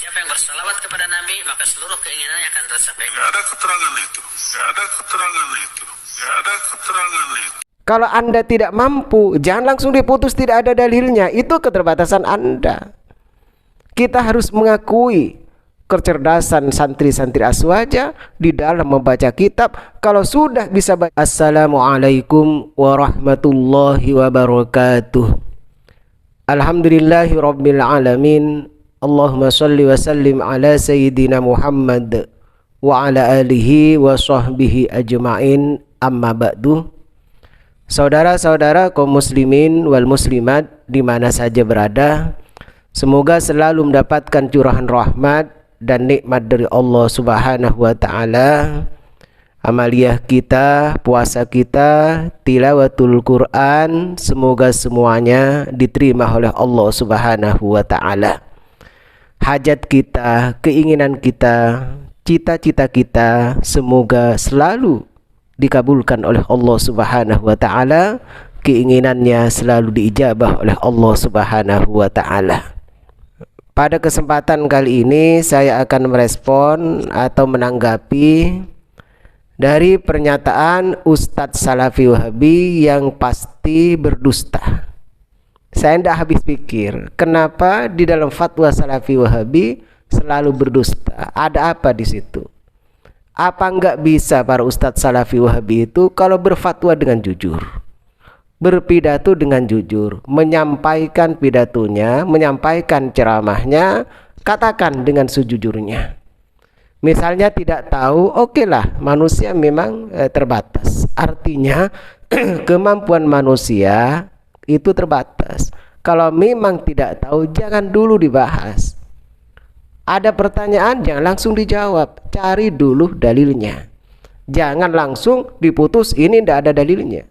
Siapa yang bersalawat kepada Nabi, maka seluruh keinginannya akan tercapai. Nggak ada keterangan itu. Nggak ada keterangan itu. Nggak ada keterangan itu. Kalau Anda tidak mampu, jangan langsung diputus, tidak ada dalilnya. Itu keterbatasan Anda. Kita harus mengakui kecerdasan santri-santri Aswaja di dalam membaca kitab. Kalau sudah bisa baca, Assalamualaikum warahmatullahi wabarakatuh. Alhamdulillahi rabbil alamin. Allahumma salli wa sallim ala sayyidina Muhammad wa ala alihi wa sahbihi ajma'in, amma ba'du. Saudara-saudara kaum muslimin wal muslimat di mana saja berada, semoga selalu mendapatkan curahan rahmat dan nikmat dari Allah Subhanahu wa taala. Amaliyah kita, puasa kita, tilawatul Quran, semoga semuanya diterima oleh Allah Subhanahu wa taala. Hajat kita, keinginan kita, cita-cita kita semoga selalu dikabulkan oleh Allah Subhanahu wa taala, keinginannya selalu diijabah oleh Allah Subhanahu wa taala. Pada kesempatan kali ini saya akan merespon atau menanggapi dari pernyataan Ustadz Salafi Wahabi yang pasti berdusta. Saya tidak habis pikir, kenapa di dalam fatwa Salafi Wahabi selalu berdusta? Ada apa di situ? Apa enggak bisa para Ustadz Salafi Wahabi itu kalau berfatwa dengan jujur, berpidato dengan jujur, menyampaikan pidatonya, menyampaikan ceramahnya, katakan dengan sejujurnya. Misalnya tidak tahu, okelah, manusia memang terbatas. Artinya kemampuan manusia itu terbatas. Kalau memang tidak tahu, jangan dulu dibahas. Ada pertanyaan, jangan langsung dijawab, cari dulu dalilnya. Jangan langsung diputus, ini tidak ada dalilnya.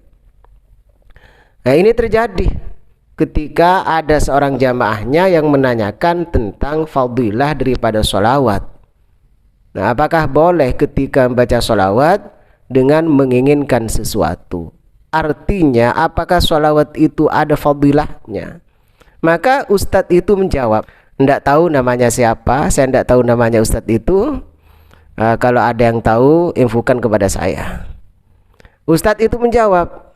Nah, ini terjadi ketika ada seorang jamaahnya yang menanyakan tentang fadilah daripada sholawat. Nah, apakah boleh ketika membaca sholawat dengan menginginkan sesuatu? Artinya, apakah sholawat itu ada fadilahnya? Maka Ustadz itu menjawab, tidak tahu namanya siapa, saya tidak tahu namanya Ustadz itu. Kalau ada yang tahu, infokan kepada saya. Ustadz itu menjawab,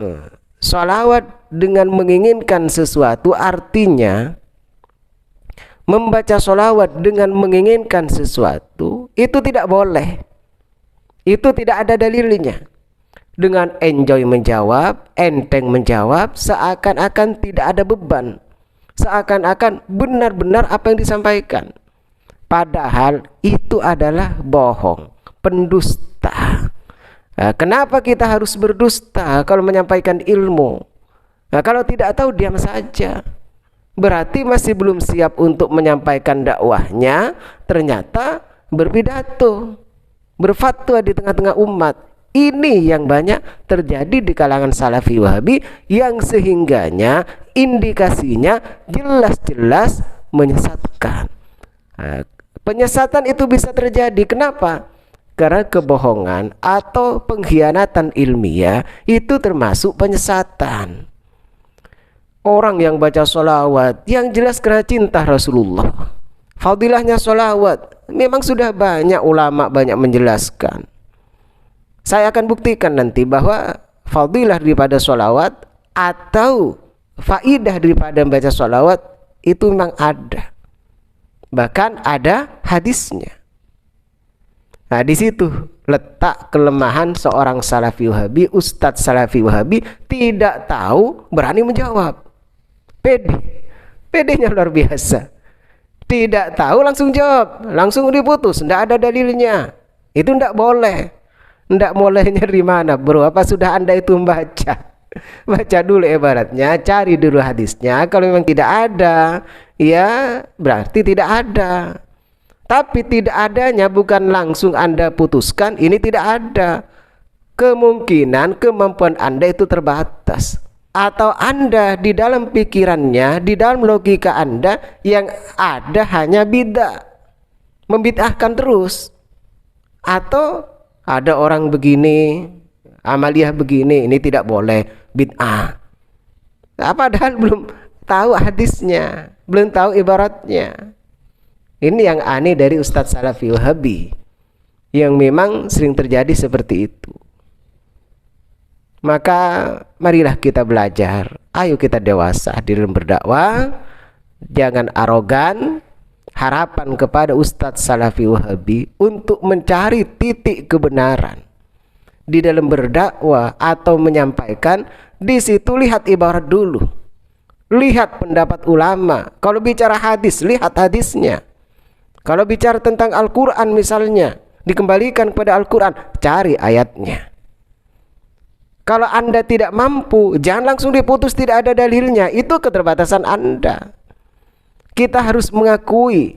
sholawat dengan menginginkan sesuatu artinya membaca sholawat dengan menginginkan sesuatu itu tidak boleh. Itu tidak ada dalilnya. Dengan enjoy menjawab, enteng menjawab, seakan-akan tidak ada beban, seakan-akan benar-benar apa yang disampaikan. Padahal itu adalah bohong, pendusta. Nah, kenapa kita harus berdusta kalau menyampaikan ilmu? Nah, kalau tidak tahu diam saja. Berarti masih belum siap untuk menyampaikan dakwahnya, ternyata berpidato, berfatwa di tengah-tengah umat. Ini yang banyak terjadi di kalangan Salafi Wahabi, yang sehingganya indikasinya jelas-jelas menyesatkan. Nah, penyesatan itu bisa terjadi. Kenapa? Karena kebohongan atau pengkhianatan ilmiah itu termasuk penyesatan. Orang yang baca sholawat yang jelas karena cinta Rasulullah, fadilahnya sholawat memang sudah banyak ulama banyak menjelaskan. Saya akan buktikan nanti bahwa fadilah daripada sholawat atau faidah daripada membaca sholawat itu memang ada. Bahkan ada hadisnya. Nah, di situ letak kelemahan seorang Salafi Wahabi, Ustadz Salafi Wahabi tidak tahu berani menjawab. Pedenya luar biasa. Tidak tahu langsung jawab, langsung diputus, tidak ada dalilnya. Itu tidak boleh. Tidak bolehnya dari mana, bro? Apa sudah Anda itu membaca? Baca dulu ibaratnya, cari dulu hadisnya. Kalau memang tidak ada, ya berarti tidak ada. Tapi tidak adanya bukan langsung Anda putuskan, ini tidak ada. Kemungkinan kemampuan Anda itu terbatas. Atau Anda di dalam pikirannya, di dalam logika Anda yang ada hanya bid'ah, membid'ahkan terus. Atau ada orang begini, amaliyah begini, ini tidak boleh, bid'ah. Padahal belum tahu hadisnya, belum tahu ibaratnya. Ini yang aneh dari Ustadz Salafi Wahabi, yang memang sering terjadi seperti itu. Maka marilah kita belajar, ayo kita dewasa di dalam berdakwah, jangan arogan. Harapan kepada Ustadz Salafi Wahabi untuk mencari titik kebenaran di dalam berdakwah atau menyampaikan. Di situ lihat ibarat dulu, lihat pendapat ulama. Kalau bicara hadis, lihat hadisnya. Kalau bicara tentang Al-Quran misalnya, dikembalikan kepada Al-Quran, cari ayatnya. Kalau Anda tidak mampu, jangan langsung diputus tidak ada dalilnya. Itu keterbatasan Anda. Kita harus mengakui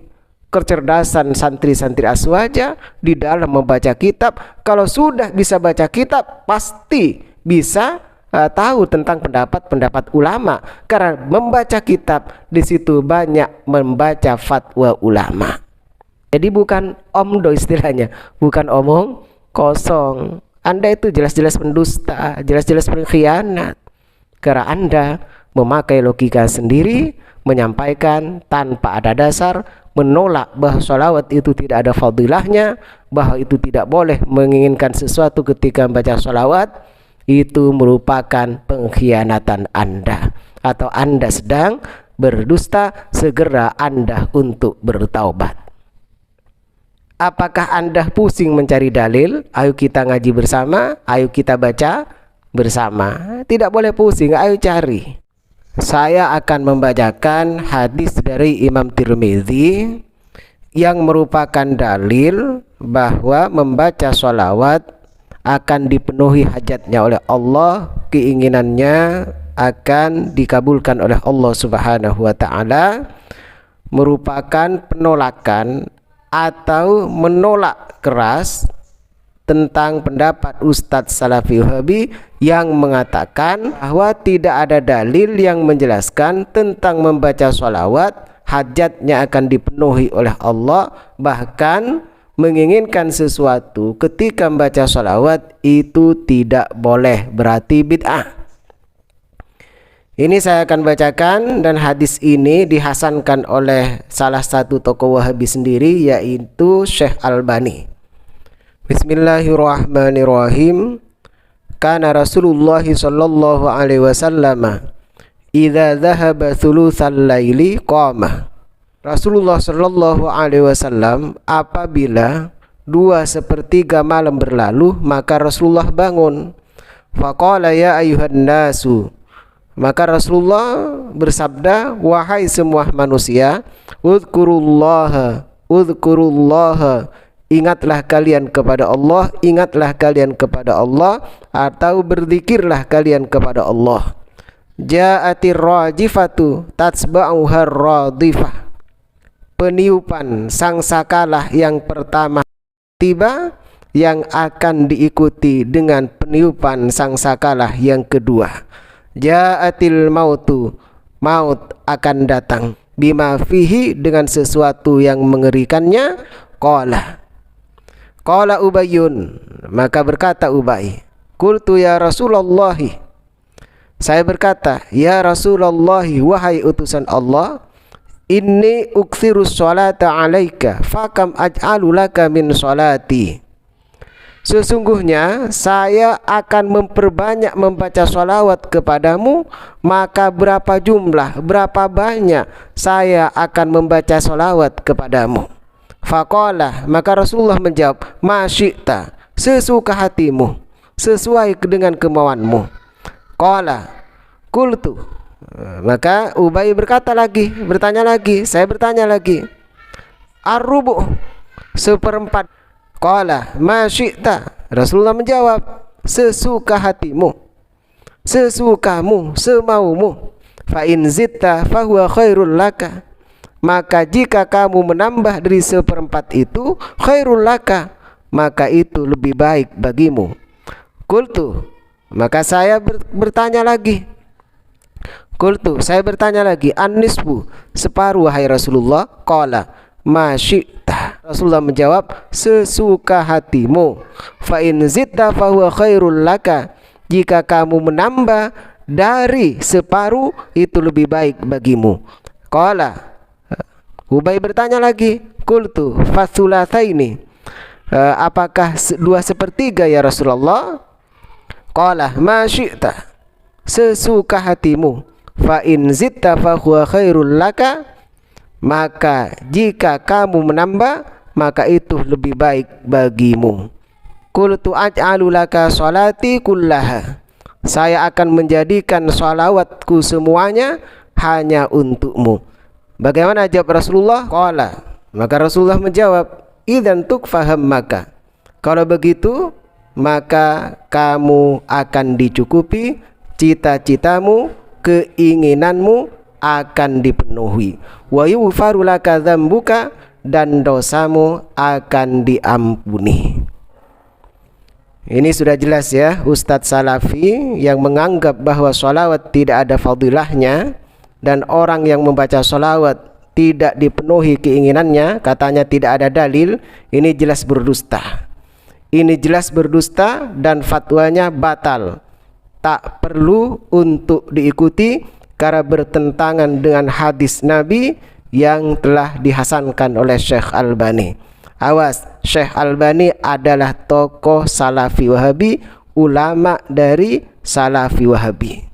kecerdasan santri-santri Aswaja di dalam membaca kitab. Kalau sudah bisa baca kitab, pasti bisa tahu tentang pendapat-pendapat ulama. Karena membaca kitab, di situ banyak membaca fatwa ulama. Jadi bukan omdo istilahnya, bukan omong kosong. Anda itu jelas-jelas pendusta, jelas-jelas pengkhianat. Karena Anda memakai logika sendiri, menyampaikan tanpa ada dasar, menolak bahwa sholawat itu tidak ada fadilahnya, bahwa itu tidak boleh menginginkan sesuatu ketika membaca sholawat. Itu merupakan pengkhianatan Anda, atau Anda sedang berdusta. Segera Anda untuk bertaubat. Apakah Anda pusing mencari dalil? Ayo kita ngaji bersama, ayo kita baca bersama. Tidak boleh pusing, ayo cari. Saya akan membacakan hadis dari Imam Tirmidzi yang merupakan dalil bahwa membaca sholawat akan dipenuhi hajatnya oleh Allah, keinginannya akan dikabulkan oleh Allah Subhanahu wa Ta'ala, merupakan penolakan atau menolak keras tentang pendapat Ustadz Salafi Wahabi yang mengatakan bahwa tidak ada dalil yang menjelaskan tentang membaca sholawat hajatnya akan dipenuhi oleh Allah, bahkan menginginkan sesuatu ketika membaca sholawat itu tidak boleh, berarti bid'ah. Ini saya akan bacakan, dan hadis ini dihasankan oleh salah satu tokoh Wahabi sendiri, yaitu Syekh Albani. Bismillahirrahmanirrahim. Kana Rasulullah sallallahu alaihi wasallam idza dhahaba thulutsal laili qama. Rasulullah sallallahu alaihi wasallam apabila 2/3 malam berlalu, maka Rasulullah bangun. Faqala ya ayuhan nasu. Maka Rasulullah bersabda, wahai semua manusia, udzukurullaha, udzukurullaha, ingatlah kalian kepada Allah, ingatlah kalian kepada Allah, atau berzikirlah kalian kepada Allah. Ja'atir rajifatu tatsba'uhar radifah. Peniupan sangsakalah yang pertama tiba, yang akan diikuti dengan peniupan sangsakalah yang kedua. Ja'atil mautu, maut akan datang, bima fihi, dengan sesuatu yang mengerikannya. Qala Ubayyun, maka berkata Ubay, qultu ya Rasulullah, saya berkata, ya Rasulullah, wahai utusan Allah, inni ukthirus sholata alaika, fakam aj'alu laka min sholati. Sesungguhnya saya akan memperbanyak membaca sholawat kepadamu, maka berapa jumlah, berapa banyak saya akan membaca sholawat kepadamu. Faqala, maka Rasulullah menjawab, ma syi'ta, sesuka hatimu, sesuai dengan kemauanmu. Qala, qultu, maka Ubay berkata lagi, bertanya lagi, saya bertanya lagi, ar-rubu, 1/4. Qala ma syi'ta, Rasulullah menjawab, sesuka hatimu, sesukamu, semaumu. Fa in zitta fahuwa khairul laka, maka jika kamu menambah dari 1/4 itu, khairul laka, maka itu lebih baik bagimu. Qultu, maka saya bertanya lagi, qultu, saya bertanya lagi, an-nisfu, separuh wahai Rasulullah. Qala ma syi'ta, Rasulullah menjawab, sesuka hatimu. Fa in zitta fahuwa khairul laka, jika kamu menambah dari separuh itu lebih baik bagimu. Qala, Ubay bertanya lagi, qultu fathulathaini, apakah 2/3 ya Rasulullah? Qala ma syi'ta, sesuka hatimu. Fa in zitta fa huwa khairul laka, maka jika kamu menambah maka itu lebih baik bagimu. Qultu aj'alu laka sholati kullaha, saya akan menjadikan sholawatku semuanya hanya untukmu. Bagaimana jawab Rasulullah? Qala, maka Rasulullah menjawab, idzan tukfaham, maka kalau begitu maka kamu akan dicukupi, cita-citamu, keinginanmu akan dipenuhi. Wa yughfaru laka dzambuka, dan dosamu akan diampuni. Ini sudah jelas ya, Ustadz Salafi yang menganggap bahwa sholawat tidak ada fadilahnya, dan orang yang membaca sholawat tidak dipenuhi keinginannya, katanya tidak ada dalil. Ini jelas berdusta. Ini jelas berdusta dan fatwanya batal, tak perlu untuk diikuti karena bertentangan dengan hadis Nabi yang telah dihasankan oleh Syekh Albani. Awas, Syekh Albani adalah tokoh Salafi Wahabi, ulama dari Salafi Wahabi.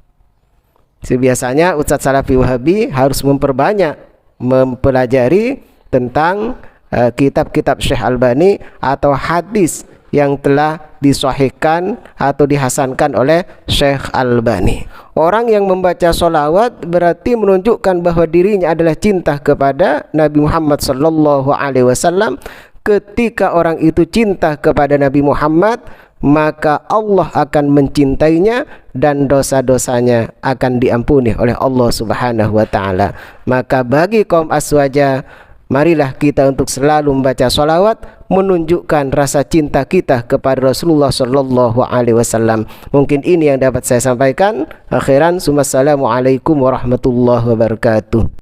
Biasanya Ustadz Salafi Wahabi harus memperbanyak mempelajari tentang kitab-kitab Syekh Albani atau hadis yang telah disahihkan atau dihasankan oleh Syekh Albani. Orang yang membaca sholawat berarti menunjukkan bahwa dirinya adalah cinta kepada Nabi Muhammad SAW. Ketika orang itu cinta kepada Nabi Muhammad, maka Allah akan mencintainya dan dosa-dosanya akan diampuni oleh Allah Subhanahu wa taala. Maka bagi kaum Aswaja, marilah kita untuk selalu membaca sholawat, menunjukkan rasa cinta kita kepada Rasulullah sallallahu alaihi wasallam. Mungkin ini yang dapat saya sampaikan. Akhiran, assalamualaikum warahmatullahi wabarakatuh.